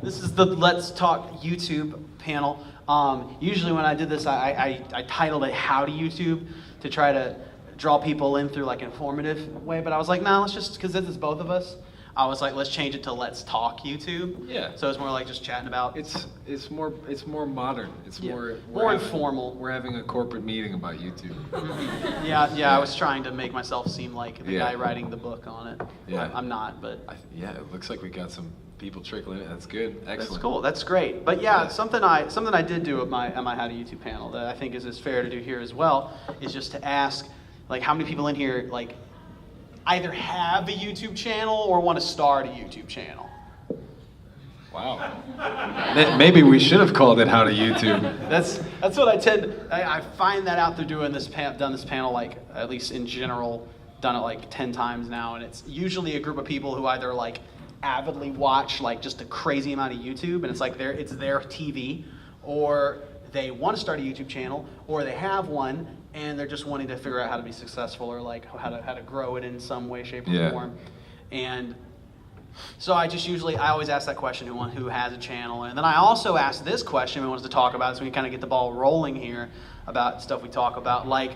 This is the Let's Talk YouTube panel. Usually when I did this, I titled it How to YouTube to try to draw people in through like an informative way, but I was like, nah, let's just, because this is both of us, I was like, let's change it to Let's Talk YouTube. Yeah. So it's more like just chatting about. It's more modern. It's more more informal. We're having a corporate meeting about YouTube. Yeah. I was trying to make myself seem like the Yeah. guy writing the book on it. Yeah. I'm not, but. Yeah, it looks like we got some people trickling in. That's good. Excellent. That's cool. That's great. But yeah, something I did do at my How to YouTube panel that I think is fair to do here as well is just to ask, like, how many people in here like either have a YouTube channel or want to start a YouTube channel? Wow. Maybe we should have called it How to YouTube. That's what I find that out through doing this done this panel, like, at least in general, done it like 10 times now, and it's usually a group of people who either like avidly watch like just a crazy amount of YouTube, and it's like it's their TV, or they want to start a YouTube channel, or they have one and they're just wanting to figure out how to be successful, or like how to grow it in some way, shape, or form. And so I always ask that question, who has a channel, and then I also ask this question we wanted to talk about, so we can kind of get the ball rolling here about stuff we talk about. Like,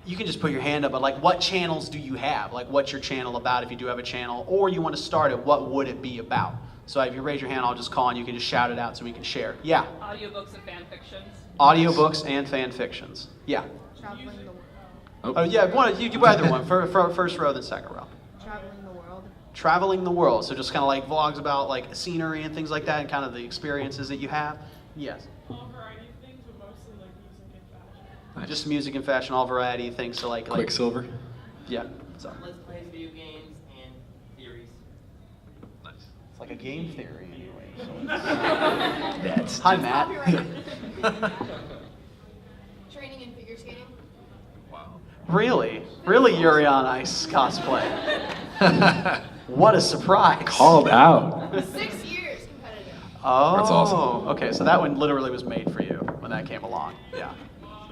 you can just put your hand up, but like, what channels do you have? Like, what's your channel about if you do have a channel, or you want to start it, what would it be about? So if you raise your hand, I'll just call and you can just shout it out so we can share. Yeah? Audiobooks and fan fictions. Audiobooks and fan fictions. Yeah. Traveling the world. Oh yeah, you either one, for first row, then second row. Traveling the world. Traveling the world, so just kind of like vlogs about like scenery and things like that, and kind of the experiences that you have. Yes. All variety of things, but mostly like music and fashion. Nice. Just music and fashion, all variety of things. So like Quicksilver. Yeah. So Let's play video games and theories. Nice. it's like a game theory anyway. So that's hi Matt. Training and figure skating. Wow. Really Yuri on Ice cosplay. What a surprise. Called out. 6 years competitive. Oh, That's awesome. Okay, so that one literally was made for you when that came along. Yeah,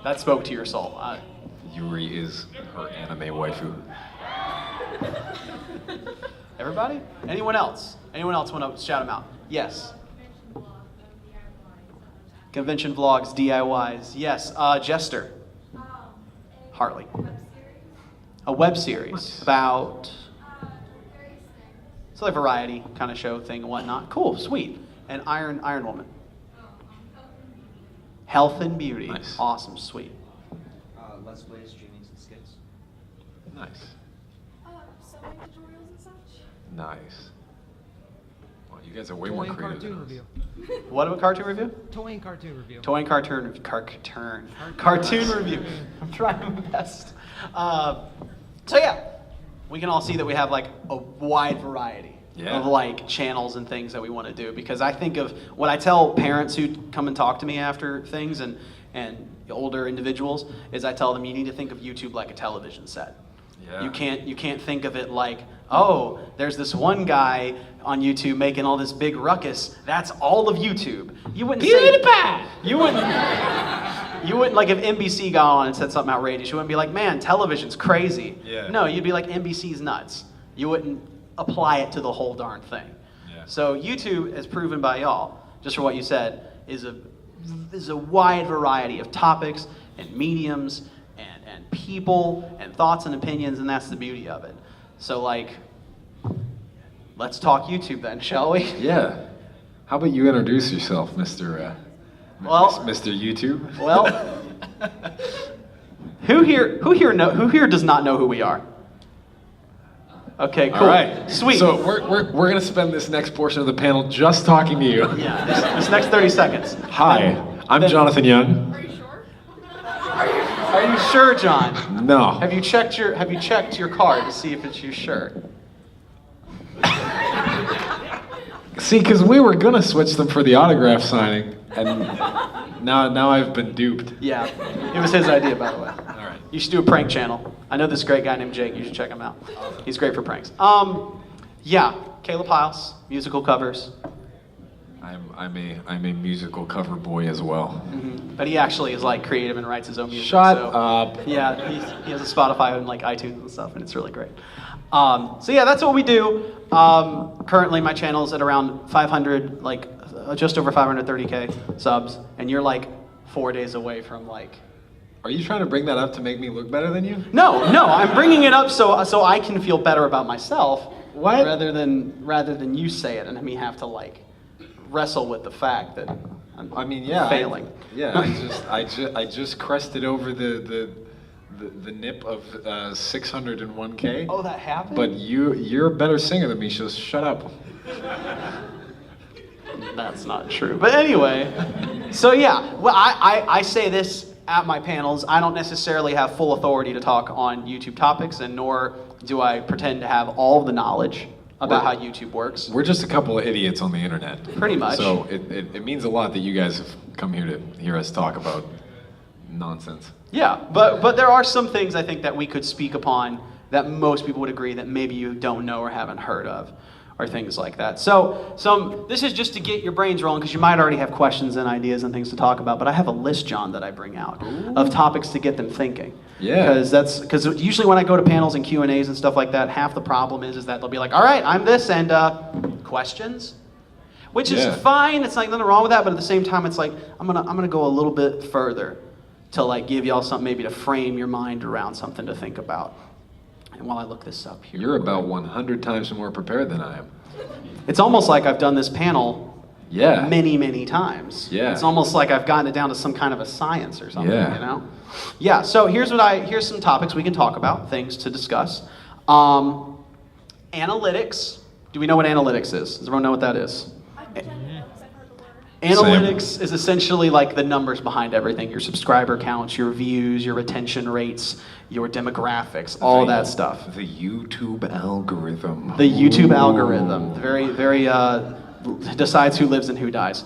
that spoke to your soul. Yuri is her anime waifu. Everybody? Anyone else? Anyone else want to shout them out? Yes. Convention vlogs, DIYs. Yes. Jester. Hartley. A web series about. It's like a variety kind of show thing and whatnot. Cool, sweet. And Iron Woman. Health and beauty. Nice. Awesome, sweet. Let's play streamings and skits. Nice. Sewing tutorials and such. Nice. Well, you guys are way more Toy and creative than cartoon us. review. What about cartoon review? Toy and cartoon review. Toy and cartoon review. I'm trying my best. So yeah, we can all see that we have like a wide variety of like channels and things that we want to do, because I think of what I tell parents who come and talk to me after things, and older individuals, is I tell them you need to think of YouTube like a television set. Yeah. You can't think of it like, oh, there's this one guy on YouTube making all this big ruckus. That's all of YouTube. You wouldn't say you wouldn't like if NBC got on and said something outrageous. You wouldn't be like, man, television's crazy. Yeah. No, you'd be like, NBC's nuts. You wouldn't apply it to the whole darn thing. Yeah. So YouTube, as proven by y'all, just for what you said, is a wide variety of topics and mediums and people and thoughts and opinions, and that's the beauty of it. So like, let's talk YouTube then, shall we? Yeah. How about you introduce yourself, Mr. Mr. YouTube? Well, who here does not know who we are? Okay, cool. All right. Sweet. So we're gonna spend this next portion of the panel just talking to you. Yeah, this next 30 seconds. Hi, I'm Jonathan Young. Are you sure? Are you sure, John? No. Have you checked your card to see if you're sure? See, because we were gonna switch them for the autograph signing, and now I've been duped. Yeah, it was his idea, by the way. All right. You should do a prank channel. I know this great guy named Jake. You should check him out. He's great for pranks. Yeah, Caleb Hyles, musical covers. I'm a musical cover boy as well. Mm-hmm. But he actually is like creative and writes his own music. Shut so, up. Yeah, he has a Spotify and like iTunes and stuff, and it's really great. So yeah, that's what we do. Currently, my channel is at around 500 just over 530K subs, and you're like 4 days away from like. Are you trying to bring that up to make me look better than you? No, I'm bringing it up so I can feel better about myself. What? Rather than you say it and me have to like wrestle with the fact that I'm failing. I just crested over the nip of 601K. Oh, that happened? But you're a better singer than me, so shut up. That's not true. But anyway, so yeah, well, I say this at my panels. I don't necessarily have full authority to talk on YouTube topics, and nor do I pretend to have all the knowledge about how YouTube works. We're just a couple of idiots on the internet. Pretty much. So it means a lot that you guys have come here to hear us talk about nonsense. Yeah, but there are some things I think that we could speak upon that most people would agree that maybe you don't know or haven't heard of, or things like that. So this is just to get your brains rolling, because you might already have questions and ideas and things to talk about, but I have a list, John, that I bring out of topics to get them thinking. Yeah. Because usually when I go to panels and Q&As and stuff like that, half the problem is that they'll be like, all right, I'm this, and questions? Which is fine, it's like nothing wrong with that, but at the same time, it's like, I'm gonna go a little bit further to like give y'all something maybe to frame your mind around something to think about. And while I look this up here. You're about 100 times more prepared than I am. It's almost like I've done this panel Yeah. many, many times. Yeah. It's almost like I've gotten it down to some kind of a science or something, Yeah. you know? Yeah, so here's some topics we can talk about, things to discuss. Analytics. Do we know what analytics is? Does everyone know what that is? I've pretended I've heard the word. Analytics is essentially like the numbers behind everything, your subscriber counts, your views, your retention rates, your demographics, all that stuff. The YouTube algorithm. The YouTube algorithm, very, very, decides who lives and who dies.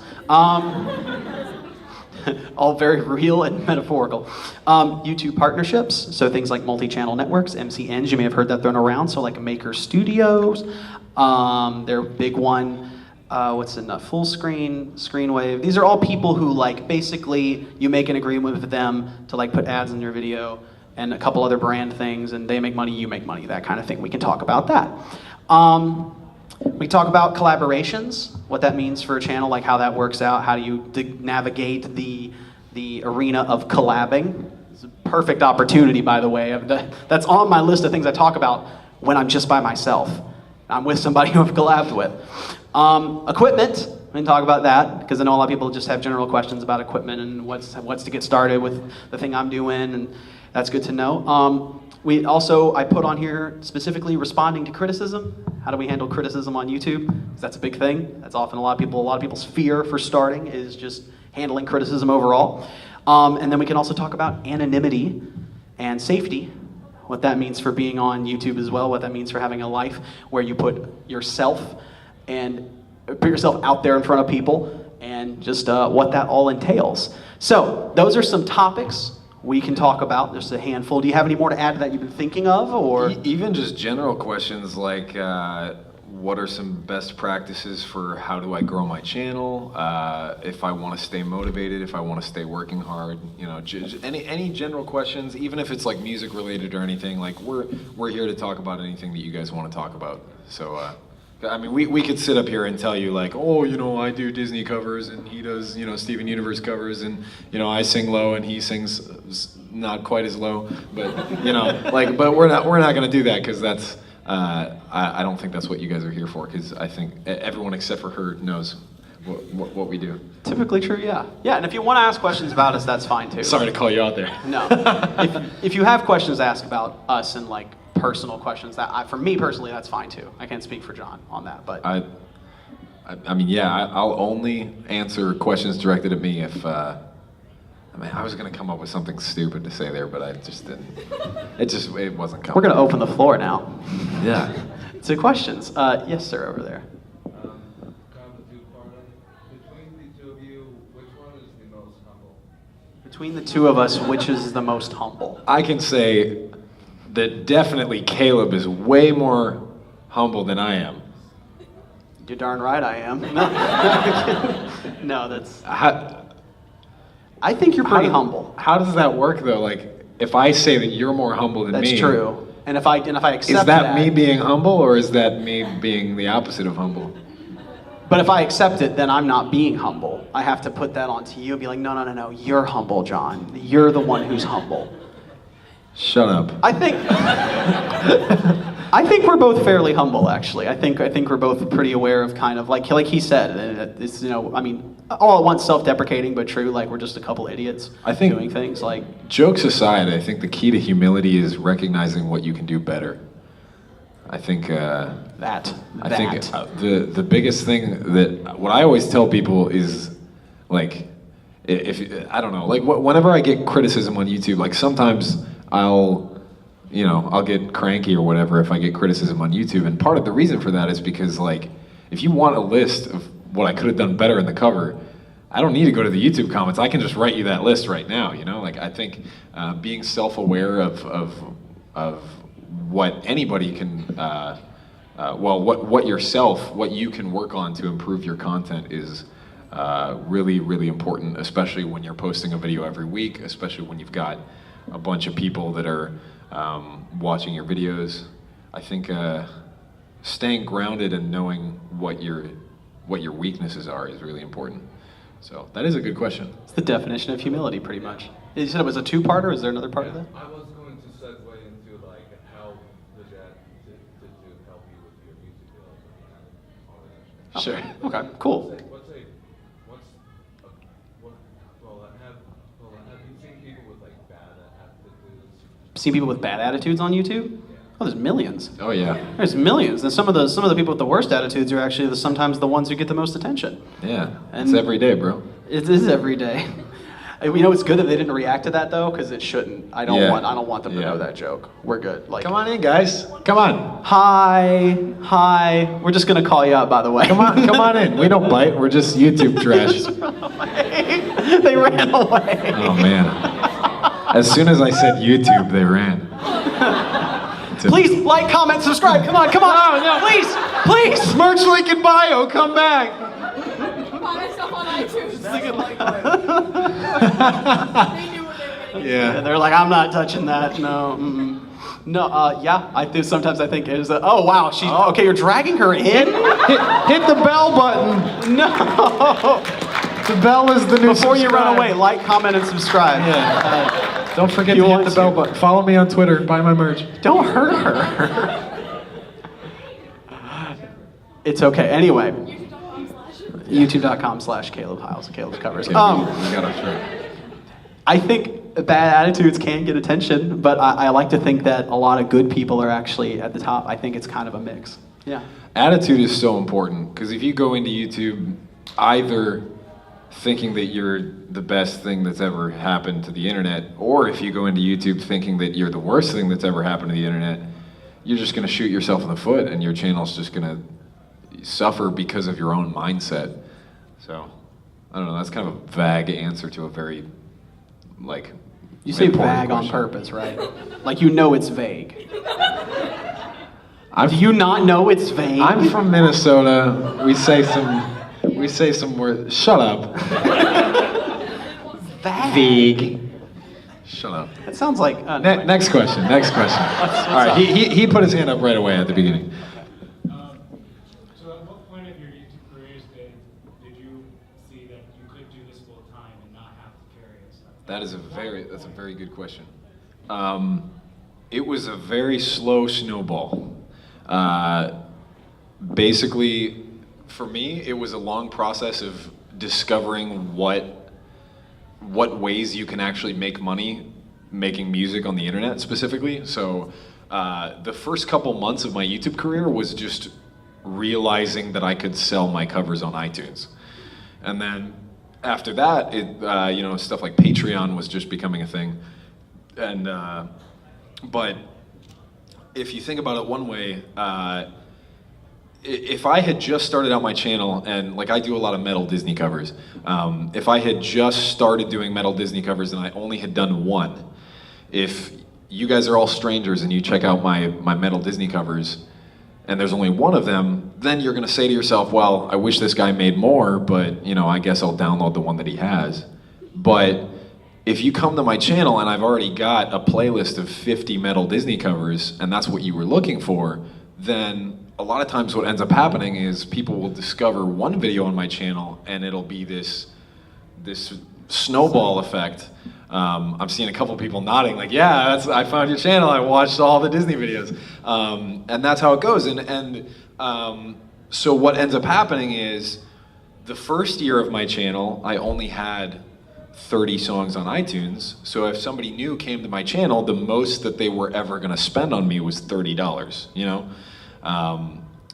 All very real and metaphorical. YouTube partnerships, so things like multi-channel networks, MCNs, you may have heard that thrown around, so like Maker Studios, their big one. What's in full screen, Screenwave. These are all people who like basically you make an agreement with them to like put ads in your video and a couple other brand things, and they make money, you make money, that kind of thing. We can talk about that. We talk about collaborations, what that means for a channel, like how that works out, how do you navigate the arena of collabing. It's a perfect opportunity, by the way. That's on my list of things I talk about when I'm just by myself. I'm with somebody who I've collabed with. Equipment, we can talk about that, because I know a lot of people just have general questions about equipment and what's to get started with the thing I'm doing, and that's good to know. I put on here specifically responding to criticism. How do we handle criticism on YouTube? 'Cause that's a big thing. That's often a lot of people's fear for starting is just handling criticism overall. And then we can also talk about anonymity and safety, what that means for being on YouTube as well, what that means for having a life where you put yourself out there in front of people, and just what that all entails. So those are some topics we can talk about, just a handful. Do you have any more to add to that you've been thinking of, or? Even just general questions like, what are some best practices for how do I grow my channel? If I want to stay motivated, if I want to stay working hard, any general questions, even if it's like music related or anything, like we're here to talk about anything that you guys want to talk about. So, I mean, we could sit up here and tell you like, oh, I do Disney covers and he does, Steven Universe covers, and, I sing low and he sings not quite as low, but, but we're not going to do that, because that's, I don't think that's what you guys are here for, because I think everyone except for her knows what we do. Typically true, yeah. Yeah, and if you want to ask questions about us, that's fine too. Sorry to call you out there. No. If you have questions to ask about us and like personal questions, for me personally, that's fine too. I can't speak for John on that, but I mean, yeah, I'll only answer questions directed at me if. I was gonna come up with something stupid to say there, but I just didn't. It wasn't coming. We're gonna open the floor now. Yeah. To questions. Yes, sir, over there. Kind of a two-parter. Between the two of you, which one is the most humble? Between the two of us, which is the most humble? I can say that definitely Caleb is way more humble than I am. You're darn right I am. No, that's. I think you're pretty humble. How does that work though? Like, if I say that you're more humble than me, That's true. And if I accept is that me being humble, or is that me being the opposite of humble? But if I accept it, then I'm not being humble. I have to put that onto you and be like, no, you're humble, John. You're the one who's humble. Shut up. I think I think we're both fairly humble, actually. I think we're both pretty aware of kind of like he said. It's I mean, all at once self-deprecating but true. Like we're just a couple idiots I think doing things. Like jokes aside, I think the key to humility is recognizing what you can do better. I think the biggest thing that what I always tell people is like if I don't know like whenever I get criticism on YouTube, like sometimes I'll get cranky or whatever if I get criticism on YouTube, and part of the reason for that is because like if you want a list of what I could have done better in the cover, I don't need to go to the YouTube comments. I can just write you that list right now. Like I think being self-aware of what anybody can, what you can work on to improve your content is really, really important, especially when you're posting a video every week, especially when you've got a bunch of people that are watching your videos. I think staying grounded and knowing what your weaknesses are is really important. So that is a good question. it's the definition of humility, pretty much. You said it was a two-parter. Is there another part of that? I was going to segue into like how does that to help you with your music development and all that. Sure. Okay. Cool. Have you seen people with like bad attitudes? Seen people with bad attitudes on YouTube? Oh, there's millions. Oh yeah. There's millions, and some of the people with the worst attitudes are actually sometimes the ones who get the most attention. Yeah. And- It's every day, bro. It is every day. It's good that they didn't react to that though, because it shouldn't. I don't want them to know that joke. We're good. Like, Come on in, guys. Come on. Hi. We're just gonna call you out, by the way. Come on in. We don't bite. We're just YouTube trash. They ran away. Oh man. As soon as I said YouTube, they ran. Please like, comment, subscribe. Come on. No. Please. Merch link in bio. Come back. Buy stuff on iTunes. They knew what they were getting. Yeah. And they're like, I'm not touching that. No. No. Yeah. I do. Sometimes I think it is. Oh wow. Okay. You're dragging her in. Hit the bell button. No. The bell is the new Before you run subscribe. away, like, comment, and subscribe. Yeah. Don't forget You to hit want the bell to. button. Follow me on Twitter. Buy my merch. Don't hurt her. It's okay. Anyway, youtube.com/Caleb Hyles. Caleb covers. We got off track. I think bad attitudes can get attention, but I like to think that a lot of good people are actually at the top. I think it's kind of a mix. Yeah. Attitude is so important because if you go into YouTube either thinking that you're the best thing that's ever happened to the internet, or if you go into YouTube thinking that you're the worst thing that's ever happened to the internet, you're just going to shoot yourself in the foot and your channel's just going to suffer because of your own mindset. So, I don't know, that's kind of a vague answer to a very, like, You say important vague on question. purpose, right? Like it's vague. I'm, Do you not know it's vague? I'm from Minnesota. We say some words. Shut up. vague. Shut up. That sounds like. Anyway. Next question. All right, up? he put his hand up right away at the beginning. So at what point of your YouTube careers did you see that you could do this full time and not have to carry yourself? That's a very good question. It was a very slow snowball. Basically, for me, it was a long process of discovering what ways you can actually make money making music on the internet specifically. So the first couple months of my YouTube career was just realizing that I could sell my covers on iTunes. And then after that, stuff like Patreon was just becoming a thing. And but if you think about it one way, if I had just started out my channel, and like I do a lot of metal Disney covers, if I had just started doing metal Disney covers and I only had done one, if you guys are all strangers and you check out my metal Disney covers and there's only one of them, then you're gonna say to yourself, well, I wish this guy made more, but I guess I'll download the one that he has. But if you come to my channel and I've already got a playlist of 50 metal Disney covers and that's what you were looking for, then a lot of times what ends up happening is people will discover one video on my channel and it'll be this snowball effect. I'm seeing a couple people nodding like, yeah, I found your channel, I watched all the Disney videos. And that's how it goes. So what ends up happening is the first year of my channel, I only had 30 songs on iTunes. So if somebody new came to my channel, the most that they were ever gonna spend on me was $30, you know?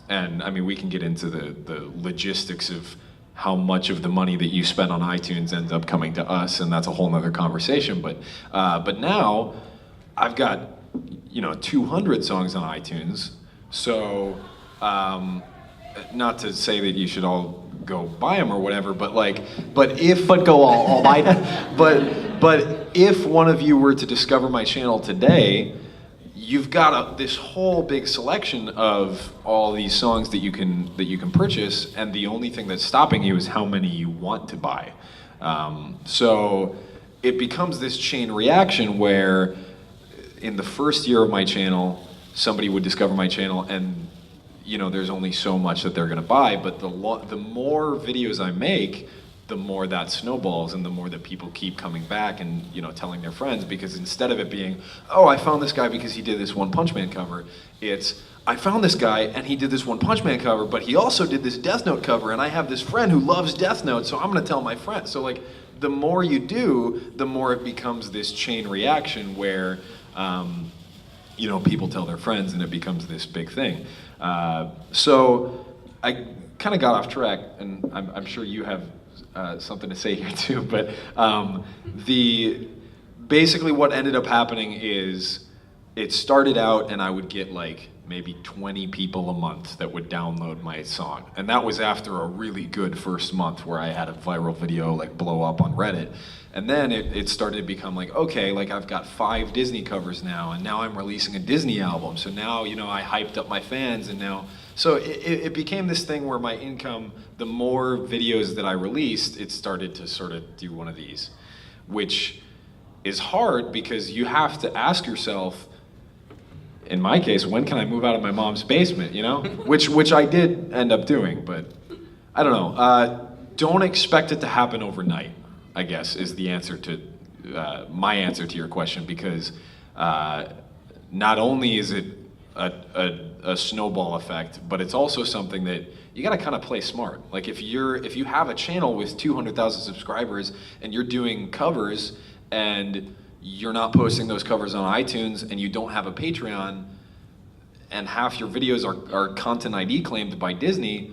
And I mean, we can get into the logistics of how much of the money that you spend on iTunes ends up coming to us, and that's a whole nother conversation. But now I've got, 200 songs on iTunes. So, not to say that you should all go buy them or whatever, but go all buy them. But if one of you were to discover my channel today, you've got this whole big selection of all these songs that you can purchase, and the only thing that's stopping you is how many you want to buy. So it becomes this chain reaction where in the first year of my channel, somebody would discover my channel, and there's only so much that they're gonna buy, but the more videos I make, the more that snowballs and the more that people keep coming back and telling their friends, because instead of it being, oh, I found this guy because he did this One Punch Man cover, it's, I found this guy and he did this One Punch Man cover, but he also did this Death Note cover, and I have this friend who loves Death Note, so I'm gonna tell my friend. So like, the more you do, the more it becomes this chain reaction where people tell their friends and it becomes this big thing. So I kind of got off track, and I'm sure you have something to say here too, but basically what ended up happening is it started out and I would get like maybe 20 people a month that would download my song. And that was after a really good first month where I had a viral video like blow up on Reddit. And then it started to become like, okay, like I've got 5 Disney covers now, and now I'm releasing a Disney album. So now, I hyped up my fans, and now, so it became this thing where my income, the more videos that I released, it started to sort of do one of these, which is hard because you have to ask yourself, in my case, when can I move out of my mom's basement, which I did end up doing, but I don't know. Don't expect it to happen overnight, I guess, is the answer to, my answer to your question, because not only is it a snowball effect, but it's also something that you gotta kind of play smart. Like if you have a channel with 200,000 subscribers and you're doing covers and you're not posting those covers on iTunes and you don't have a Patreon and half your videos are content ID claimed by Disney,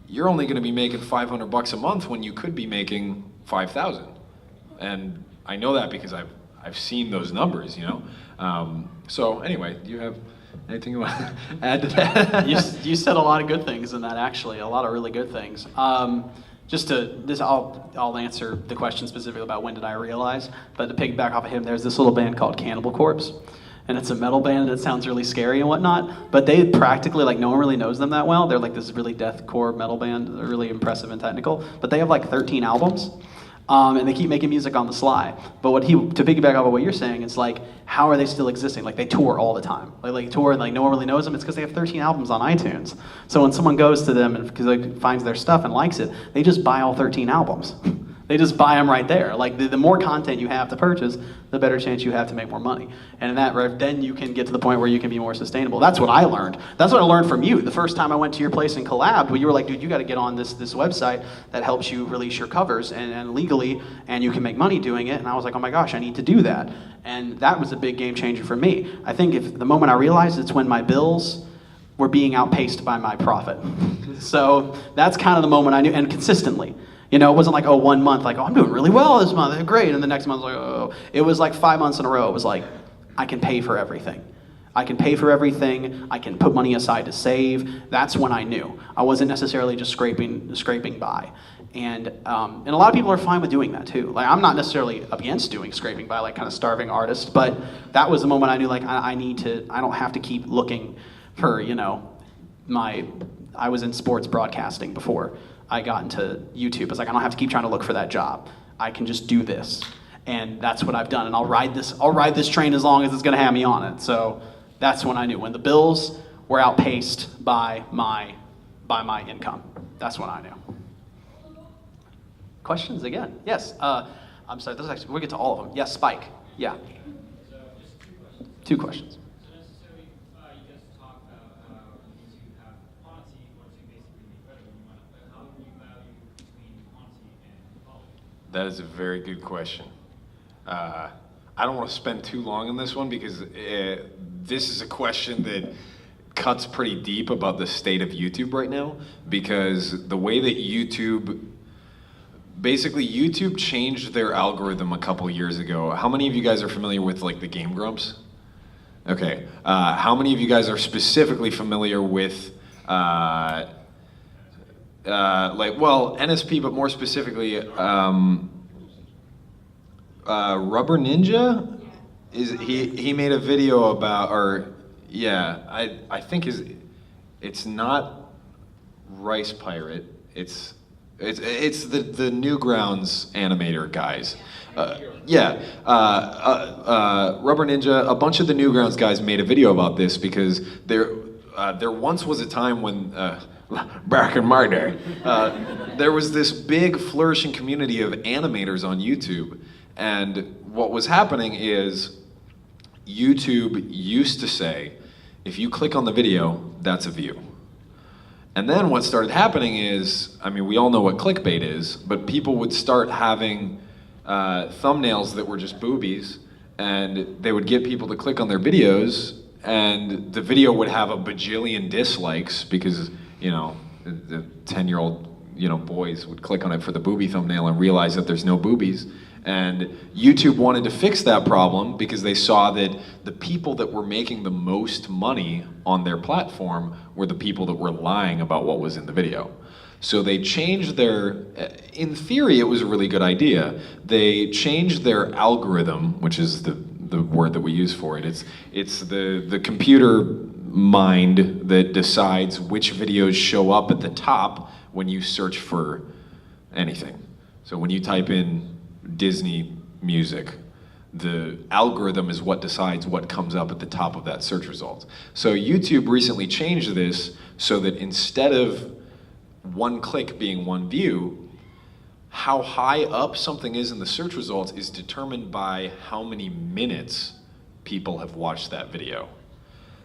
you're only gonna be making $500 a month when you could be making 5,000. And I know that because I've seen those numbers, So anyway, do you have anything you want to add to that? You said a lot of good things in that, actually, a lot of really good things. I'll answer the question specifically about when did I realize, but to piggyback off of him, there's this little band called Cannibal Corpse, and it's a metal band that sounds really scary and whatnot, but they practically, like, no one really knows them that well. They're like this really deathcore metal band. They're really impressive and technical, but they have like 13 albums. And they keep making music on the sly. But to piggyback off of what you're saying, it's like, how are they still existing? Like, they tour all the time. Like tour and like no one really knows them. It's because they have 13 albums on iTunes. So when someone goes to them and because finds their stuff and likes it, they just buy all 13 albums. They just buy them right there. Like the more content you have to purchase, the better chance you have to make more money. And in that, then you can get to the point where you can be more sustainable. That's what I learned. That's what I learned from you. The first time I went to your place and collabed, well, you were like, dude, you got to get on this website that helps you release your covers and legally, and you can make money doing it. And I was like, oh my gosh, I need to do that. And that was a big game changer for me. I think if the moment I realized, it's when my bills were being outpaced by my profit. So that's kind of the moment I knew, and consistently. It wasn't like, 1 month, like, I'm doing really well this month, great, and the next month, like, oh. It was like 5 months in a row. It was like, I can pay for everything. I can pay for everything. I can put money aside to save. That's when I knew. I wasn't necessarily just scraping by. And a lot of people are fine with doing that too. Like, I'm not necessarily against doing scraping by, like kind of starving artists, but that was the moment I knew, like, I don't have to keep looking for, I was in sports broadcasting before I got into YouTube. I was like, I don't have to keep trying to look for that job. I can just do this. And that's what I've done. And I'll ride this train as long as it's gonna have me on it. So that's when I knew. When the bills were outpaced by my income. That's when I knew. Questions again? Yes. I'm sorry. This is actually, we'll get to all of them. Yes, Spike. Yeah. So just Two two questions. questions. So necessarily, you guys talk about how you have quantity once you basically make revenue. You want to, how do you value between quantity and quality? That is a very good question. I don't want to spend too long on this one because this is a question that cuts pretty deep about the state of YouTube right now, because the way that basically YouTube changed their algorithm a couple years ago. How many of you guys are familiar with like the Game Grumps? Okay. How many of you guys are specifically familiar with NSP, but more specifically Rubber Ninja? He made a video about, I think it's not Rice Pirate, it's the Newgrounds animator guys. Rubber Ninja, a bunch of the Newgrounds guys made a video about this because there once was a time when, back in my day, there was this big flourishing community of animators on YouTube. And what was happening is YouTube used to say, if you click on the video, that's a view. And then what started happening is, I mean, we all know what clickbait is, but people would start having thumbnails that were just boobies, and they would get people to click on their videos, and the video would have a bajillion dislikes because, you know, the 10-year-old, you know, boys would click on it for the booby thumbnail and realize that there's no boobies. And YouTube wanted to fix that problem because they saw that the people that were making the most money on their platform were the people that were lying about what was in the video. So they changed in theory, it was a really good idea. They changed their algorithm, which is the word that we use for it. It's the computer mind that decides which videos show up at the top when you search for anything. So when you type in Disney music, the algorithm is what decides what comes up at the top of that search result. So YouTube recently changed this so that instead of one click being one view, how high up something is in the search results is determined by how many minutes people have watched that video.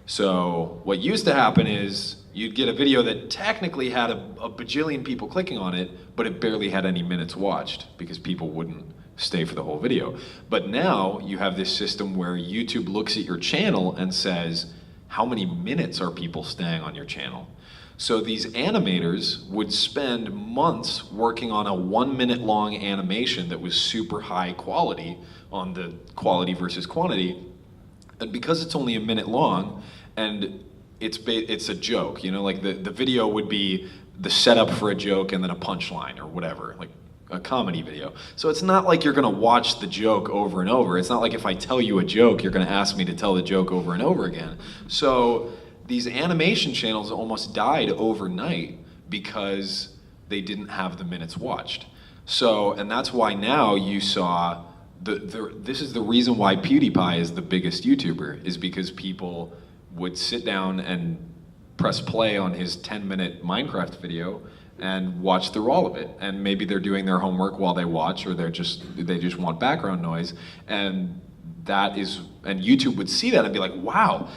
So what used to happen is you'd get a video that technically had a bajillion people clicking on it, but it barely had any minutes watched because people wouldn't stay for the whole video. But now you have this system where YouTube looks at your channel and says, how many minutes are people staying on your channel? So these animators would spend months working on a 1 minute long animation that was super high quality on the quality versus quantity. And because it's only a minute long and it's a joke, you know, like the video would be the setup for a joke and then a punchline or whatever, like a comedy video. So it's not like you're gonna watch the joke over and over. It's not like if I tell you a joke, you're gonna ask me to tell the joke over and over again. So these animation channels almost died overnight because they didn't have the minutes watched. So, and that's why now you saw, this is the reason why PewDiePie is the biggest YouTuber, is because people would sit down and press play on his 10-minute Minecraft video and watch through all of it. And maybe they're doing their homework while they watch, or they just want background noise. And YouTube would see that and be like, wow,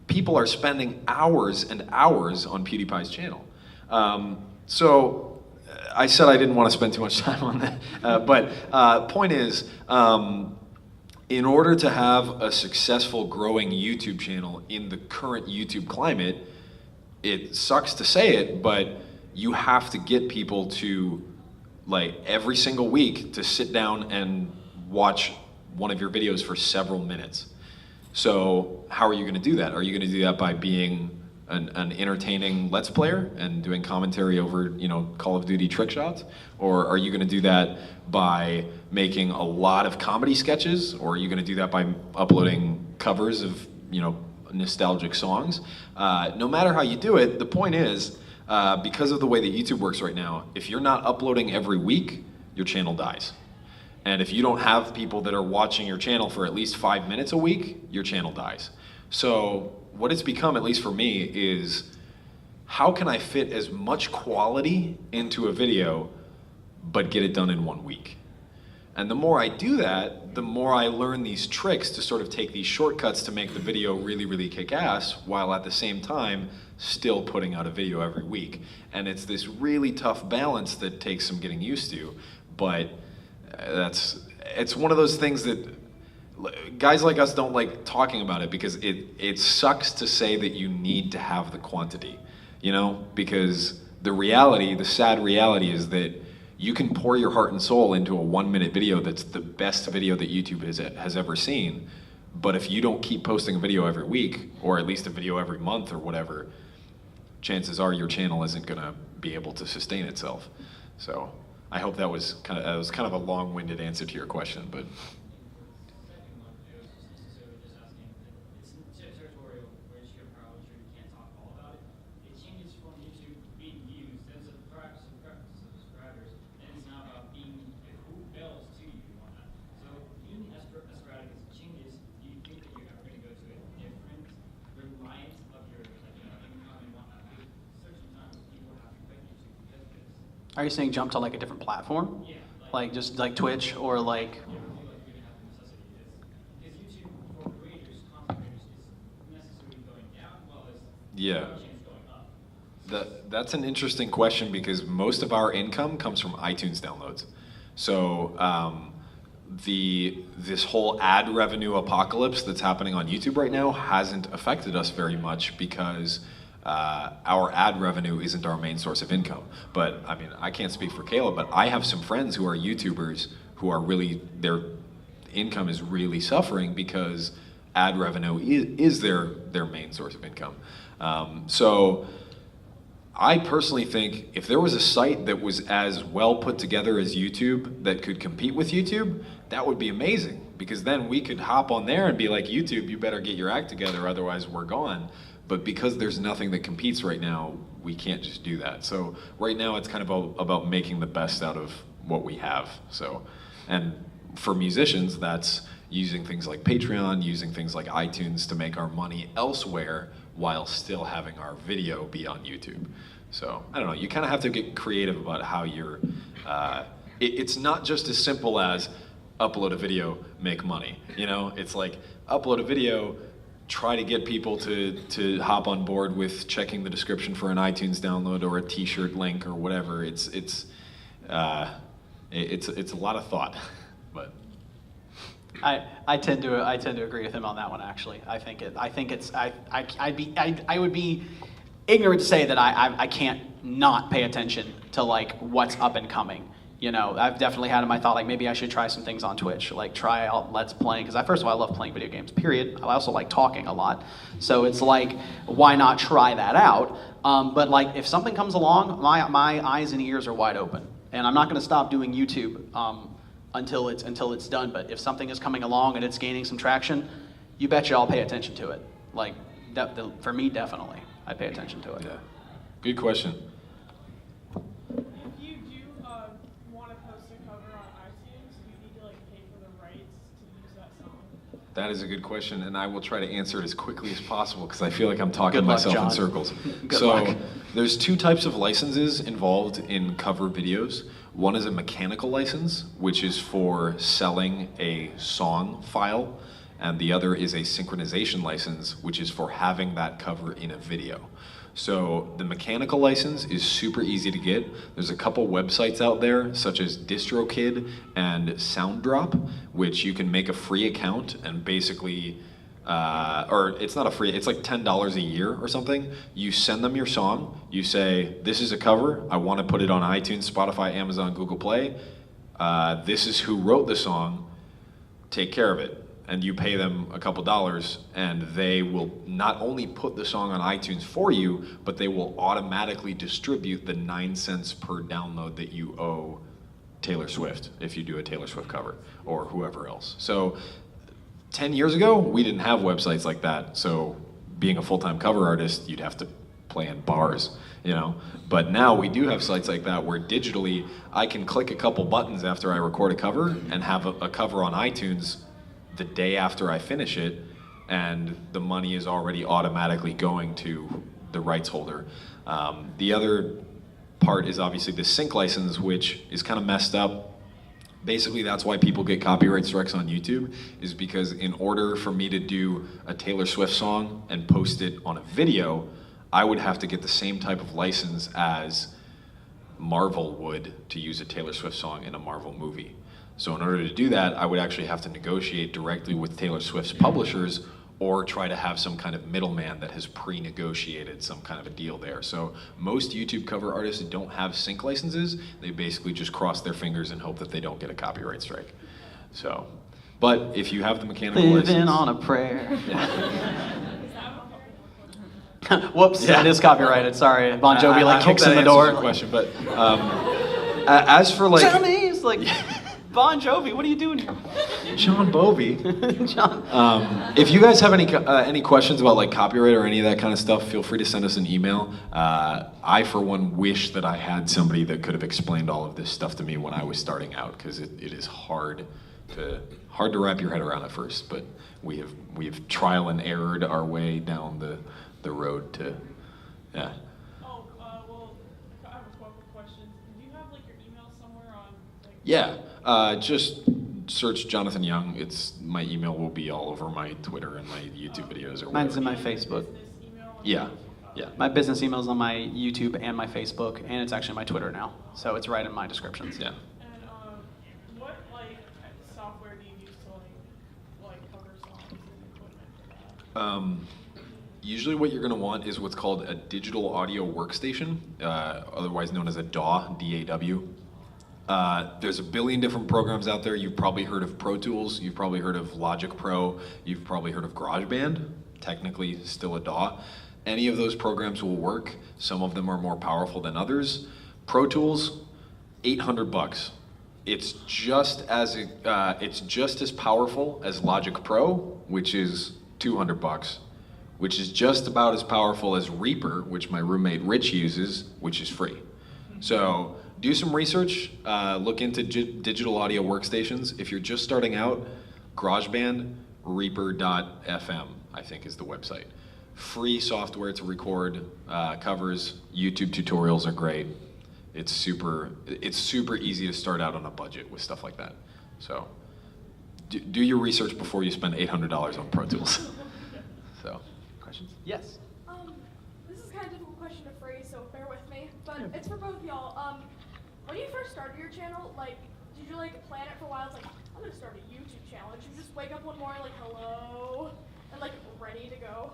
people are spending hours and hours on PewDiePie's channel. So I said I didn't want to spend too much time on that, but point is, in order to have a successful growing YouTube channel in the current YouTube climate, it sucks to say it, but you have to get people to, like, every single week to sit down and watch one of your videos for several minutes. So how are you gonna do that? Are you gonna do that by being an entertaining Let's Player and doing commentary over, you know, Call of Duty trick shots? Or are you gonna do that by making a lot of comedy sketches? Or are you gonna do that by uploading covers of, you know, nostalgic songs? No matter how you do it, the point is, because of the way that YouTube works right now, if you're not uploading every week, your channel dies. And if you don't have people that are watching your channel for at least 5 minutes a week, your channel dies. So what it's become, at least for me, is how can I fit as much quality into a video but get it done in 1 week? And the more I do that, the more I learn these tricks to sort of take these shortcuts to make the video really, really kick ass, while at the same time still putting out a video every week. And it's this really tough balance that takes some getting used to, but it's one of those things that guys like us don't like talking about it, because it sucks to say that you need to have the quantity, you know? Because the sad reality is that you can pour your heart and soul into a 1-minute video that's the best video that YouTube has ever seen, but if you don't keep posting a video every week, or at least a video every month or whatever, chances are your channel isn't gonna be able to sustain itself. So I hope that was kind of a long-winded answer to your question, but. Second one, it was just necessarily just asking, it's territorial, where it's your power, sure you can't talk all about it. It changes from YouTube being used as a practice of subscribers, and it's now about being who bells to you on that. So even as sporadic as it changes, do you think that you're ever going to go to a different reliance of your income and whatnot? Because certain times people have to quit YouTube because of this. Are you saying jump to like a different platform? Yeah, Like just like Twitch or like? you ever feel like you're going to have the necessity of this? Because YouTube for creators, content creators, is necessarily going down, while as Yeah. production is going up. That's an interesting question, because most of our income comes from iTunes downloads. So this whole ad revenue apocalypse that's happening on YouTube right now hasn't affected us very much, because our ad revenue isn't our main source of income. But I mean, I can't speak for Caleb, but I have some friends who are YouTubers who are really, their income is really suffering because ad revenue is their main source of income. So I personally think if there was a site that was as well put together as YouTube that could compete with YouTube, that would be amazing, because then we could hop on there and be like, YouTube, you better get your act together, otherwise we're gone. But because there's nothing that competes right now, we can't just do that. So right now it's kind of about making the best out of what we have. So, and for musicians, that's using things like Patreon, using things like iTunes to make our money elsewhere while still having our video be on YouTube. So I don't know, you kind of have to get creative about how you're, it's not just as simple as upload a video, make money. You know, it's like upload a video, try to get people to hop on board with checking the description for an iTunes download or a t-shirt link or whatever. It's a lot of thought, but. I tend to agree with him on that one, actually. I would be ignorant to say that I can't not pay attention to like what's up and coming. You know, I've definitely had in my thought, like maybe I should try some things on Twitch, like try out Let's Playing, because first of all, I love playing video games, period. I also like talking a lot. So it's like, why not try that out? But like, if something comes along, my eyes and ears are wide open. And I'm not gonna stop doing YouTube until it's done. But if something is coming along and it's gaining some traction, you betcha I'll pay attention to it. Like, for me, definitely, I pay attention to it. Yeah, good question. If you do want to post a cover on iTunes, do you need to like pay for the rights to use that song? That is a good question, and I will try to answer it as quickly as possible, because I feel like I'm talking Good luck, myself in John. circles. Good So luck. there's two types of licenses involved in cover videos. One is a mechanical license, which is for selling a song file, and the other is a synchronization license, which is for having that cover in a video. So the mechanical license is super easy to get. There's a couple websites out there, such as DistroKid and SoundDrop, which you can make a free account and basically, or it's not a free, it's like $10 a year or something. You send them your song, you say, this is a cover, I want to put it on iTunes, Spotify, Amazon, Google Play. This is who wrote the song, take care of it. And you pay them a couple dollars, and they will not only put the song on iTunes for you, but they will automatically distribute the 9 cents per download that you owe Taylor Swift if you do a Taylor Swift cover, or whoever else. So 10 years ago, we didn't have websites like that. So being a full-time cover artist, you'd have to play in bars, you know? But now we do have sites like that where digitally I can click a couple buttons after I record a cover and have a cover on iTunes the day after I finish it, and the money is already automatically going to the rights holder. The other part is obviously the sync license, which is kind of messed up. Basically, that's why people get copyright strikes on YouTube, is because in order for me to do a Taylor Swift song and post it on a video, I would have to get the same type of license as Marvel would to use a Taylor Swift song in a Marvel movie. So in order to do that, I would actually have to negotiate directly with Taylor Swift's publishers, or try to have some kind of middleman that has pre-negotiated some kind of a deal there. So most YouTube cover artists don't have sync licenses. They basically just cross their fingers and hope that they don't get a copyright strike. So, but if you have the mechanical license... Living on a prayer. Whoops, Yeah. that is copyrighted, sorry. Bon Jovi I hope kicks that in the answers door. your question, but as for like... Tell me, it's like, Bon Jovi, what are you doing here? John Bovey. John. If you guys have any questions about like copyright or any of that kind of stuff, feel free to send us an email. I, for one, wish that I had somebody that could have explained all of this stuff to me when I was starting out, because it is hard to wrap your head around at first. But we have trial and errored our way down the road to, yeah. Oh, well, I have a couple questions. Do you have like your email somewhere on? Like, Yeah, just search Jonathan Young. My email will be all over my Twitter and my YouTube videos or whatever. Mine's in my Facebook. business email? Yeah, yeah. My business email's on my YouTube and my Facebook, and it's actually my Twitter now. So it's right in my descriptions. Yeah. And what like software do you use to like cover songs and equipment for that? Usually what you're going to want is what's called a digital audio workstation, otherwise known as a DAW, D-A-W. There's a billion different programs out there. You've probably heard of Pro Tools, you've probably heard of Logic Pro, you've probably heard of GarageBand, technically still a DAW. Any of those programs will work. Some of them are more powerful than others. Pro Tools, $800. It's just as powerful as Logic Pro, which is $200, which is just about as powerful as Reaper, which my roommate Rich uses, which is free. So do some research, look into digital audio workstations. If you're just starting out, GarageBand, Reaper.fm, I think is the website. Free software to record covers. YouTube tutorials are great. It's super easy to start out on a budget with stuff like that. So do your research before you spend $800 on Pro Tools. So, Questions? Yes. This is kind of a difficult question to phrase, so bear with me. But it's for both of y'all. When you first started your channel, like, did you like plan it for a while? It's like, I'm gonna start a YouTube channel. Did you just wake up one morning like, hello, and like ready to go?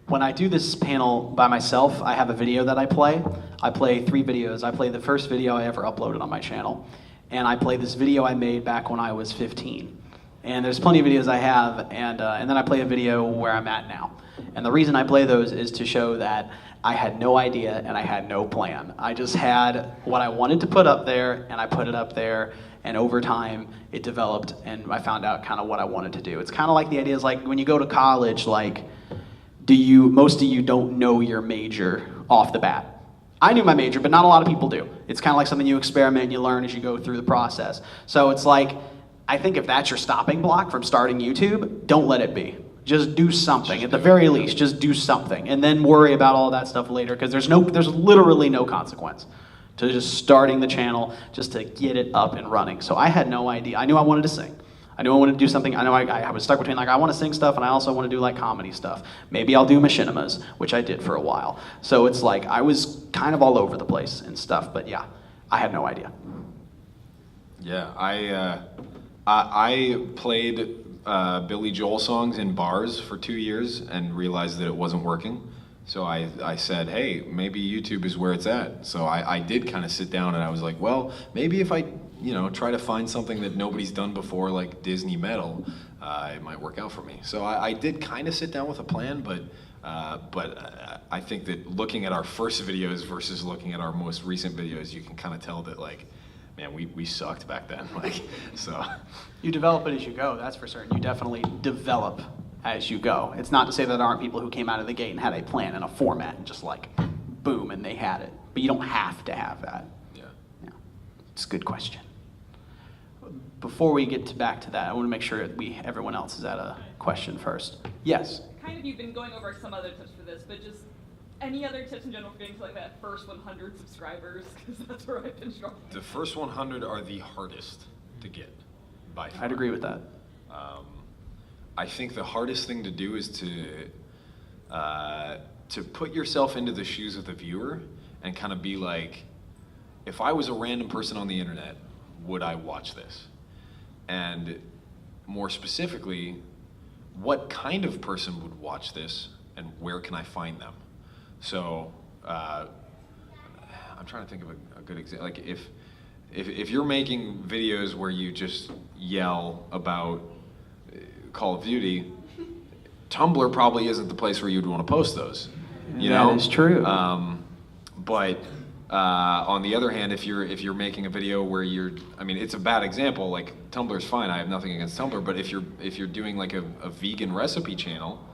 When I do this panel by myself, I have a video that I play. I play 3 videos. I play the first video I ever uploaded on my channel, and I play this video I made back when I was 15. And there's plenty of videos I have, and then I play a video where I'm at now. And the reason I play those is to show that I had no idea and I had no plan. I just had what I wanted to put up there, and I put it up there, and over time it developed, and I found out kind of what I wanted to do. It's kind of like the idea is like when you go to college, like most of you don't know your major off the bat. I knew my major, but not a lot of people do. It's kind of like something you experiment and you learn as you go through the process. So it's like, I think if that's your stopping block from starting YouTube, don't let it be. Just do something. At the very least, just do something, and then worry about all that stuff later, because there's literally no consequence to just starting the channel, just to get it up and running. So I had no idea. I knew I wanted to sing. I knew I wanted to do something. I know I was stuck between like I want to sing stuff and I also want to do like comedy stuff. Maybe I'll do machinimas, which I did for a while. So it's like I was kind of all over the place and stuff. But yeah, I had no idea. yeah, I played Billy Joel songs in bars for 2 years and realized that it wasn't working. So I said, hey, maybe YouTube is where it's at. So I did kind of sit down and I was like, well, maybe if I try to find something that nobody's done before, like Disney metal, it might work out for me. So I did kind of sit down with a plan, but I think that looking at our first videos versus looking at our most recent videos, you can kind of tell that like, man, we sucked back then. Like, so. You develop it as you go, that's for certain. You definitely develop as you go. It's not to say that there aren't people who came out of the gate and had a plan and a format and just like, boom, and they had it. But you don't have to have that. Yeah. Yeah. It's a good question. before we get back to that, I want to make sure everyone else is at a question first. Yes. Kind of, you've been going over some other tips for this, but just any other tips in general for getting to like that first 100 subscribers? Because that's where I've been struggling. The first 100 are the hardest to get, by far. I'd agree with that. I think the hardest thing to do is to put yourself into the shoes of the viewer and kind of be like, if I was a random person on the internet, would I watch this? And more specifically, what kind of person would watch this and where can I find them? So I'm trying to think of a good example. Like if you're making videos where you just yell about Call of Duty, Tumblr probably isn't the place where you'd want to post those. You know? That is true. But on the other hand, if you're making a video where it's a bad example. Like Tumblr's fine. I have nothing against Tumblr. But if you're doing like a vegan recipe channel,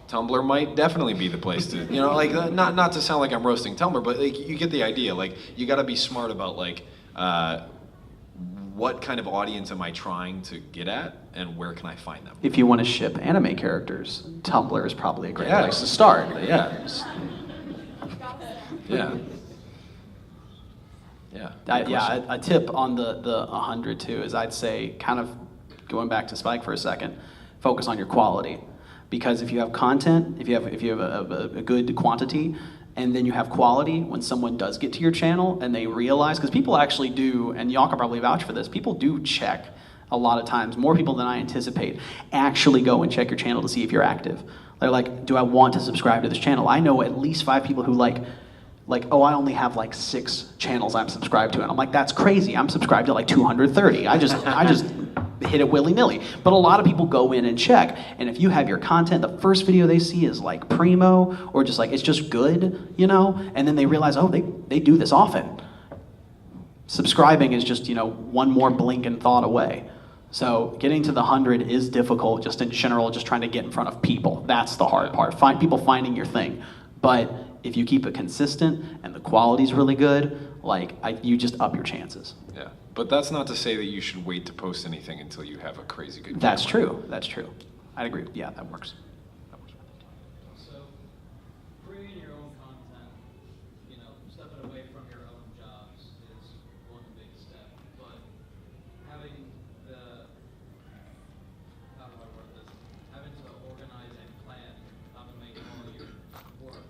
Tumblr might definitely be the place to, not to sound like I'm roasting Tumblr, but like you get the idea. Like you got to be smart about like what kind of audience am I trying to get at, and where can I find them? If you want to ship anime characters, Tumblr is probably a great place to start. Yeah. Yeah. Yeah. A tip on the 100 too is I'd say, kind of going back to Spike for a second, focus on your quality. Because if you have content, if you have a good quantity, and then you have quality, when someone does get to your channel and they realize, because people actually do, and y'all can probably vouch for this, people do check a lot of times, more people than I anticipate, actually go and check your channel to see if you're active. They're like, do I want to subscribe to this channel? I know at least 5 people who like, oh, I only have like 6 channels I'm subscribed to. And I'm like, that's crazy. I'm subscribed to like 230. I just hit it willy-nilly. But a lot of people go in and check. And if you have your content, the first video they see is like primo, or just like, it's just good, and then they realize, oh, they do this often. Subscribing is just, one more blink and thought away. So getting to the 100 is difficult, just in general, just trying to get in front of people. That's the hard part. People finding your thing. But if you keep it consistent and the quality's really good, you just up your chances. Yeah, but that's not to say that you should wait to post anything until you have a crazy good. That's true. That's true. I'd agree. Yeah, that works. So, creating your own content, stepping away from your own jobs is one big step. But having how do I word this? Having to organize and plan how to make all of your work.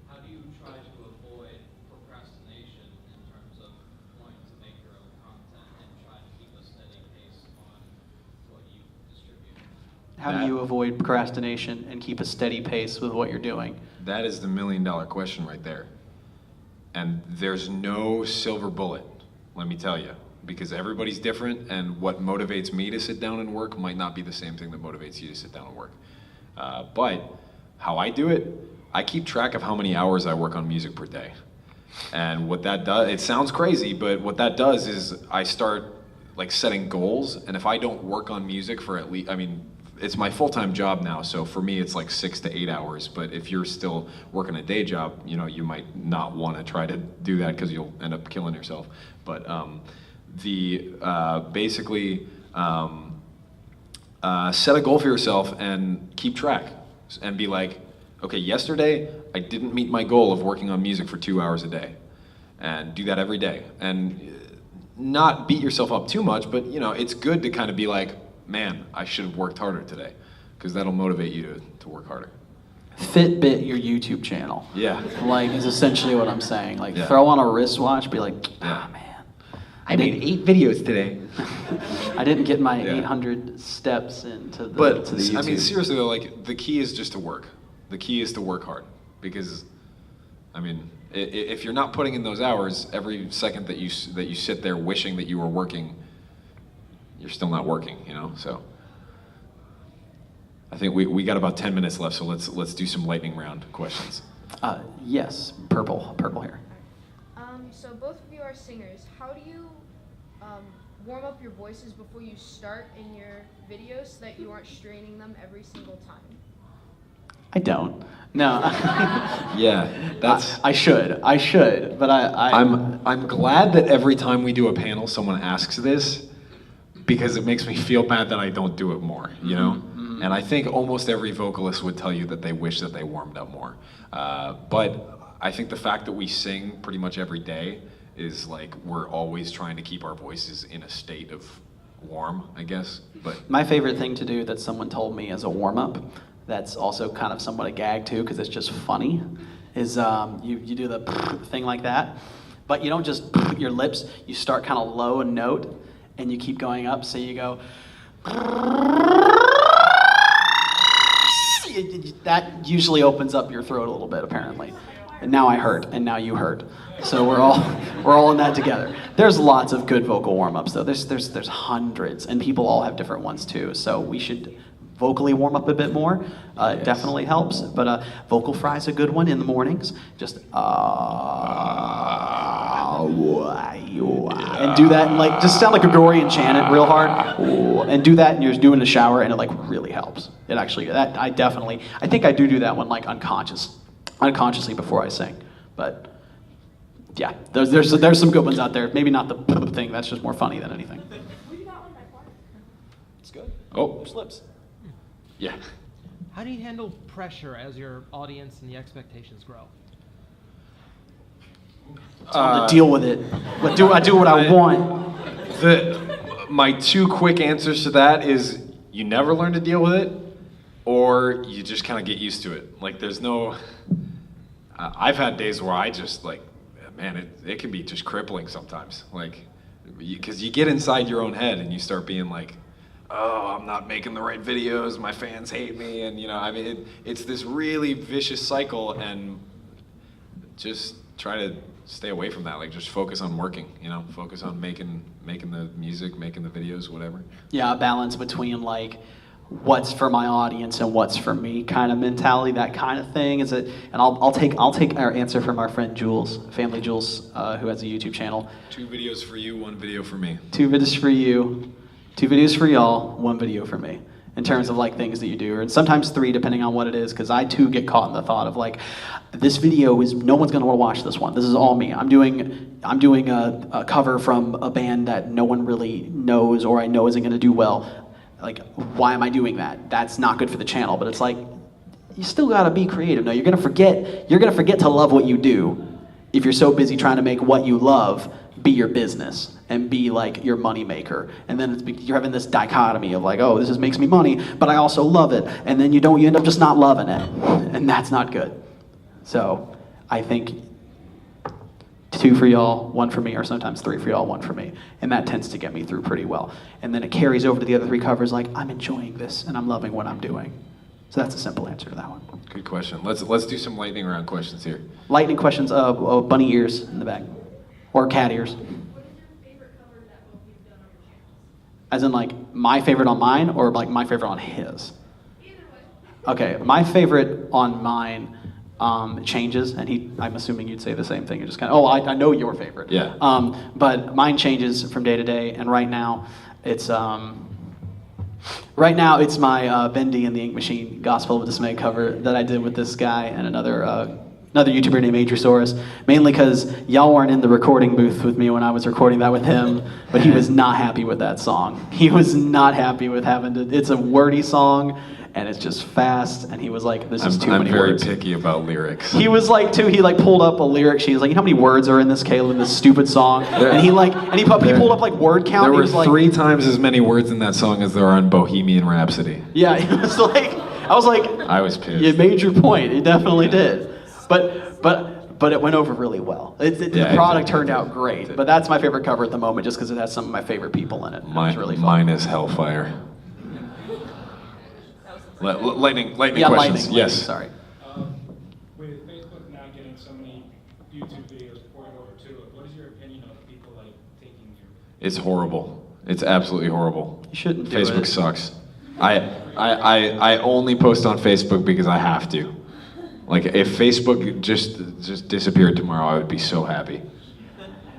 How do you try to avoid procrastination in terms of wanting to make your own content and try to keep a steady pace on what you distribute? How do you avoid procrastination and keep a steady pace with what you're doing? That is the $1 million question right there. And there's no silver bullet, let me tell you, because everybody's different, and what motivates me to sit down and work might not be the same thing that motivates you to sit down and work. But how I do it, I keep track of how many hours I work on music per day. And what that does, it sounds crazy, but what that does is I start setting goals, and if I don't work on music for at least, it's my full-time job now, so for me it's like 6 to 8 hours, but if you're still working a day job, you might not want to try to do that because you'll end up killing yourself. But basically set a goal for yourself and keep track, and be like, okay, yesterday I didn't meet my goal of working on music for 2 hours a day, and do that every day, and not beat yourself up too much, but it's good to kind of be like, man, I should have worked harder today, because that'll motivate you to work harder. Fitbit your YouTube channel. Yeah. Is essentially what I'm saying. Throw on a wristwatch, be like, man. I made 8 videos today. I didn't get my 800 steps into the YouTube. Seriously though, the key is just to work. The key is to work hard, because, if you're not putting in those hours, every second that you sit there wishing that you were working, you're still not working, So I think we got about 10 minutes left, so let's do some lightning round questions. Yes, purple here. So both of you are singers. How do you warm up your voices before you start in your videos so that you aren't straining them every single time? I don't. No. Yeah, that's. I should, but I'm glad that every time we do a panel, someone asks this, because it makes me feel bad that I don't do it more, you know? And I think almost every vocalist would tell you that they wish that they warmed up more. But I think the fact that we sing pretty much every day is like, we're always trying to keep our voices in a state of warm, I guess. But My favorite thing to do that someone told me as a warm-up, that's also kind of somewhat a gag too, because it's just funny, is you do the thing like that, but you don't just your lips, you start kind of low and note, and you keep going up, so you go, that usually opens up your throat a little bit, apparently. And now I hurt, and now you hurt. So we're all in that together. There's lots of good vocal warm-ups though. There's hundreds, and people all have different ones too. So we should vocally warm up a bit more. It definitely helps. But vocal fry's a good one in the mornings. Just and do that and like just sound like a Gregorian chant it real hard, and do that and you're doing the shower, and it like really helps. It actually I think I do that one like unconsciously before I sing. But yeah, there's some good ones out there. Maybe not the thing. That's just more funny than anything. We got one by far. It's good. Oh, Slips. yeah. How do you handle pressure as your audience and the expectations grow? To deal with it. I do what I want. My two quick answers to that is you never learn to deal with it, or you just kind of get used to it. Like there's no, I've had days where I just like, man, it can be just crippling sometimes. Like, because you get inside your own head and you start being like, oh, I'm not making the right videos, my fans hate me, and you know, I mean, it's this really vicious cycle, and just try to stay away from that. Like, just focus on working, you know, focus on making the music, making the videos, whatever. Yeah, a balance between like what's for my audience and what's for me kind of mentality, that kind of thing. Is it? And I'll take our answer from our friend Jules, Family Jules, who has a YouTube channel. 2 videos for you, 1 video for me. 2 videos for you, 2 videos for y'all, 1 video for me. In terms of like things that you do, and sometimes 3 depending on what it is, because I too get caught in the thought of like, this video is, no one's gonna want to watch this one. This is all me. I'm doing a cover from a band that no one really knows or I know isn't gonna do well. Like, why am I doing that? That's not good for the channel. But it's like, you still gotta be creative. No, you're gonna forget to love what you do if you're so busy trying to make what you love be your business and be like your money maker. And then you're having this dichotomy of like, oh, this makes me money, but I also love it. And then you end up just not loving it. And that's not good. So I think 2 for y'all, 1 for me, or sometimes 3 for y'all, 1 for me. And that tends to get me through pretty well. And then it carries over to the other 3 covers like, I'm enjoying this and I'm loving what I'm doing. So that's a simple answer to that one. Good question. Let's do some lightning round questions here. Lightning questions, bunny ears in the back. Or cat ears. What is your favorite cover that both of you've done on your channels? As in like my favorite on mine or like my favorite on his? Either way. Okay, my favorite on mine changes, and I'm assuming you'd say the same thing. You're just kind of, I know your favorite. Yeah. But mine changes from day to day, and right now it's my Bendy and the Ink Machine Gospel of Dismay cover that I did with this guy and another YouTuber named Adrosaurus, mainly because y'all weren't in the recording booth with me when I was recording that with him, but he was not happy with that song. He was not happy with having to, it's a wordy song, and it's just fast, and he was like, this is too many words. I'm very picky about lyrics. He was like, too, he like pulled up a lyric sheet. He was like, you know how many words are in this, Caleb, in this stupid song? And he pulled up like word count. There were he was 3 times as many words in that song as there are in Bohemian Rhapsody. Yeah, he was like, I was pissed. You made your point, it definitely did. But it went over really well. The product turned out great. But that's my favorite cover at the moment, just because it has some of my favorite people in it. It's really fun. Mine is Hellfire. Lightning questions. Yes. Sorry. With Facebook now getting so many YouTube videos pouring over to it, what is your opinion of people like taking your? It's horrible. It's absolutely horrible. You shouldn't do it. Facebook sucks. I only post on Facebook because I have to. Like, if Facebook just disappeared tomorrow, I would be so happy.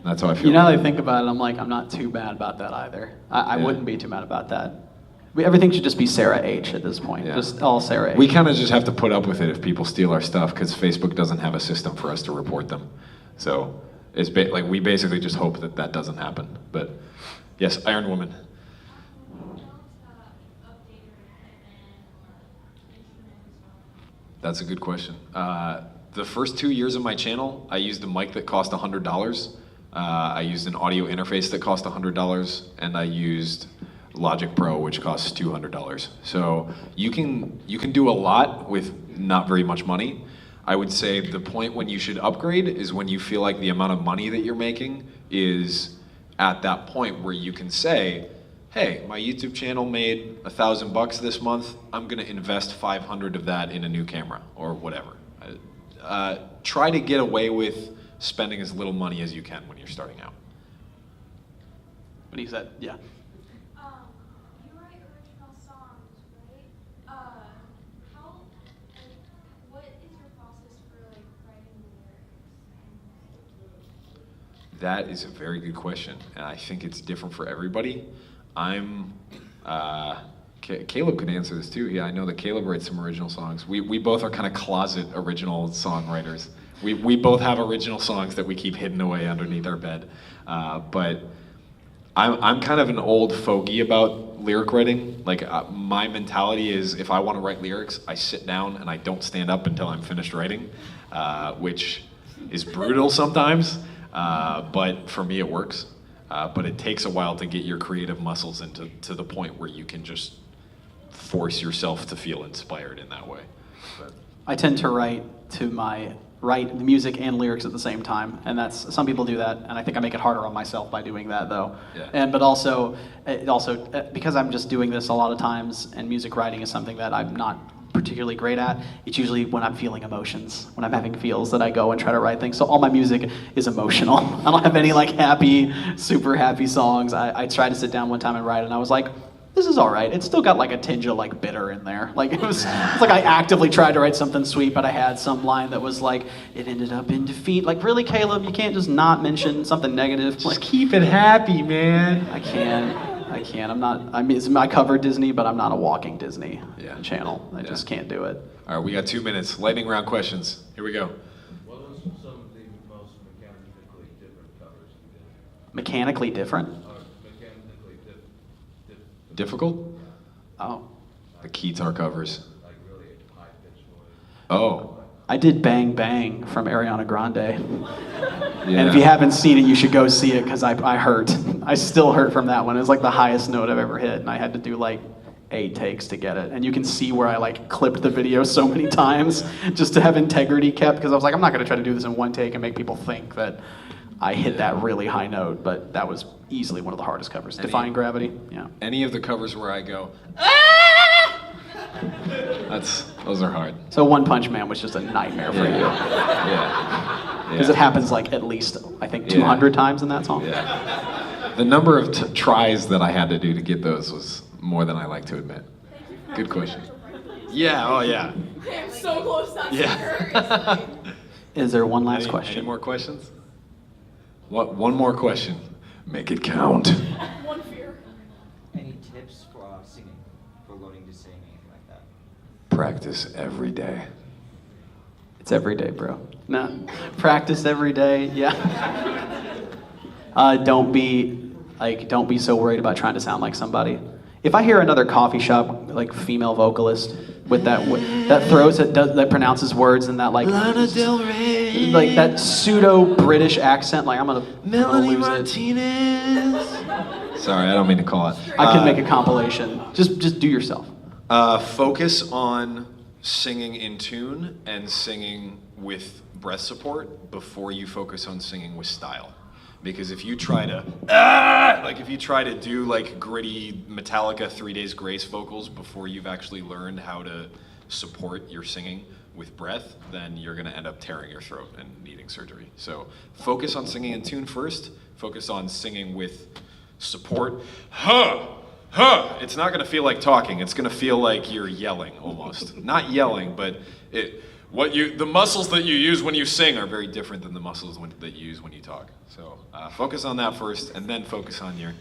That's how I feel. You know, how I think about it, I'm like, I'm not too bad about that either. I wouldn't be too mad about that. Everything should just be Sarah H at this point. Yeah. Just all Sarah H. We kind of just have to put up with it if people steal our stuff, because Facebook doesn't have a system for us to report them. So it's like we basically just hope that doesn't happen. But yes, Iron Woman. That's a good question. The first 2 years of my channel, I used a mic that cost $100. I used an audio interface that cost $100, and I used Logic Pro, which costs $200. So you can do a lot with not very much money. I would say the point when you should upgrade is when you feel like the amount of money that you're making is at that point where you can say, hey, my YouTube channel made $1,000 this month. I'm gonna invest 500 of that in a new camera or whatever. Try to get away with spending as little money as you can when you're starting out. What he said, yeah. You write original songs, right? What is your process for like writing lyrics? That is a very good question, and I think it's different for everybody. Caleb could answer this too. Yeah, I know that Caleb writes some original songs. We both are kind of closet original songwriters. We both have original songs that we keep hidden away underneath our bed. But I'm kind of an old fogey about lyric writing. Like my mentality is if I want to write lyrics, I sit down and I don't stand up until I'm finished writing, which is brutal sometimes, but for me it works. But it takes a while to get your creative muscles to the point where you can just force yourself to feel inspired in that way. But I tend to write the music and lyrics at the same time, and that's some people do that, and I think I make it harder on myself by doing that though. Yeah. But also because I'm just doing this a lot of times, and music writing is something that I'm not particularly great at. It's usually when I'm feeling emotions, when I'm having feels, that I go and try to write things. So all my music is emotional. I don't have any like super happy songs. I tried to sit down one time and write, and I was like, this is all right. It's still got like a tinge of like bitter in there. Like it's like I actively tried to write something sweet, but I had some line that was like, it ended up in defeat. Like really, Caleb, you can't just not mention something negative. just Like keep it happy, man. I can't. I mean, I cover Disney, but I'm not a walking Disney channel. I just can't do it. All right, we got 2 minutes. Lightning round questions. Here we go. What was some of the most mechanically different covers you did? Mechanically different? Mechanically Difficult? Oh. The Keytar covers. like really high-pitched noise. Oh. I did Bang Bang from Ariana Grande. Yeah. And if you haven't seen it, you should go see it because I hurt. I still hurt from that one. It was like the highest note I've ever hit, and I had to do like 8 takes to get it. And you can see where I like clipped the video so many times just to have integrity kept, because I was like, I'm not going to try to do this in one take and make people think that I hit that really high note, but that was easily one of the hardest covers. Defying Gravity, yeah. Any of the covers where I go, those are hard. So One Punch Man was just a nightmare for you. Yeah. Because it happens like at least, I think, 200 times in that song. Yeah. The number of tries that I had to do to get those was more than I like to admit. Good question. Yeah, oh yeah. I am so close to that Yeah. Is there one last question? Any more questions? One more question. Make it count. One fear. Any tips for singing, for learning to sing, anything like that? Practice every day. It's every day, bro. No, practice every day. Yeah. Don't be so worried about trying to sound like somebody. If I hear another coffee shop like female vocalist with that throws that pronounces words in that like Lana Del Rey, like that pseudo British accent, like I'm gonna lose Martinez. Sorry, I don't mean to call it. I could make a compilation. Just do yourself. Focus on singing in tune and singing with breath support before you focus on singing with style. Because if you try to do like gritty Metallica 3 Days Grace vocals before you've actually learned how to support your singing with breath, then you're gonna end up tearing your throat and needing surgery. So focus on singing in tune first, focus on singing with support. It's not gonna feel like talking, it's gonna feel like you're yelling almost. Not yelling, but the muscles that you use when you sing are very different than the muscles that you use when you talk. So focus on that first, and then focus on your.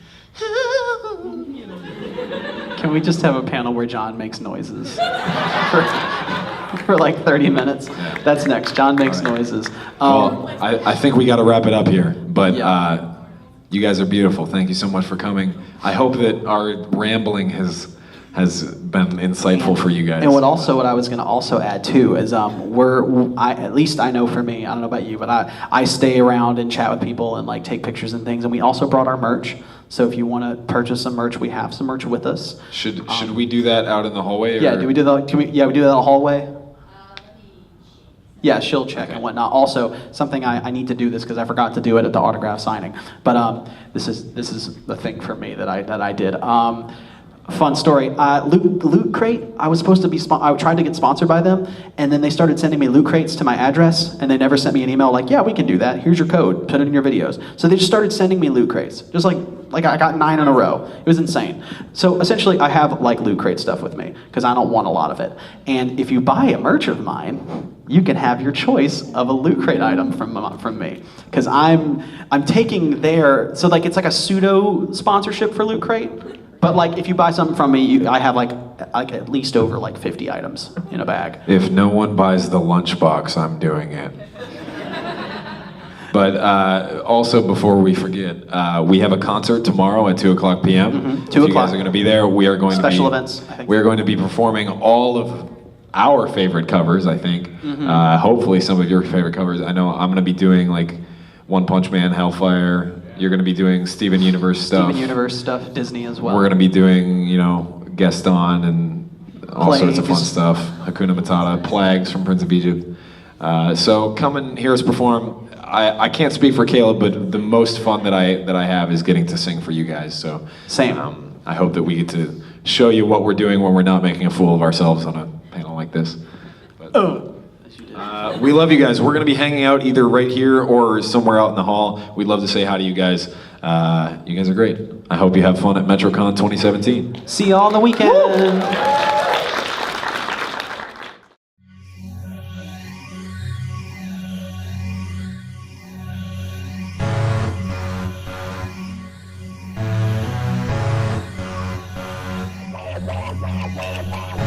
Can we just have a panel where John makes noises for like 30 minutes? Yeah. That's next. John makes noises. Well, I think we got to wrap it up here, but you guys are beautiful. Thank you so much for coming. I hope that our rambling has has been insightful for you guys. And what I was going to also add too is at least I know for me, I don't know about you, but I stay around and chat with people and like take pictures and things. And we also brought our merch. So if you want to purchase some merch, we have some merch with us. Should we do that out in the hallway? Yeah, or? we do that in the hallway. Yeah, she'll check and whatnot. Also, something I need to do this because I forgot to do it at the autograph signing. But this is the thing for me that I did. Fun story. Loot Crate. I was supposed to be. I tried to get sponsored by them, and then they started sending me loot crates to my address, and they never sent me an email like, "Yeah, we can do that. Here's your code. Put it in your videos." So they just started sending me loot crates, just like I got 9 in a row. It was insane. So essentially, I have like loot crate stuff with me because I don't want a lot of it. And if you buy a merch of mine, you can have your choice of a loot crate item from me because I'm taking their it's like a pseudo sponsorship for Loot Crate. But like if you buy something from me, I have like at least over like 50 items in a bag. If no one buys the lunchbox, I'm doing it. But also, before we forget, we have a concert tomorrow at 2:00 p.m. 2 If you guys are going to be there, we are going Special to be events, I think. We are going to be performing all of our favorite covers. I think. Hopefully, some of your favorite covers. I know I'm going to be doing like One Punch Man, Hellfire. You're going to be doing Steven Universe stuff. Steven Universe stuff, Disney as well. We're going to be doing, Gaston and all sorts of fun stuff. Hakuna Matata, Plagues from Prince of Egypt. So come and hear us perform. I can't speak for Caleb, but the most fun that I have is getting to sing for you guys. So same. I hope that we get to show you what we're doing when we're not making a fool of ourselves on a panel like this. But, we love you guys. We're going to be hanging out either right here or somewhere out in the hall. We'd love to say hi to you guys. You guys are great. I hope you have fun at Metrocon 2017. See y'all on the weekend. Woo! Wow.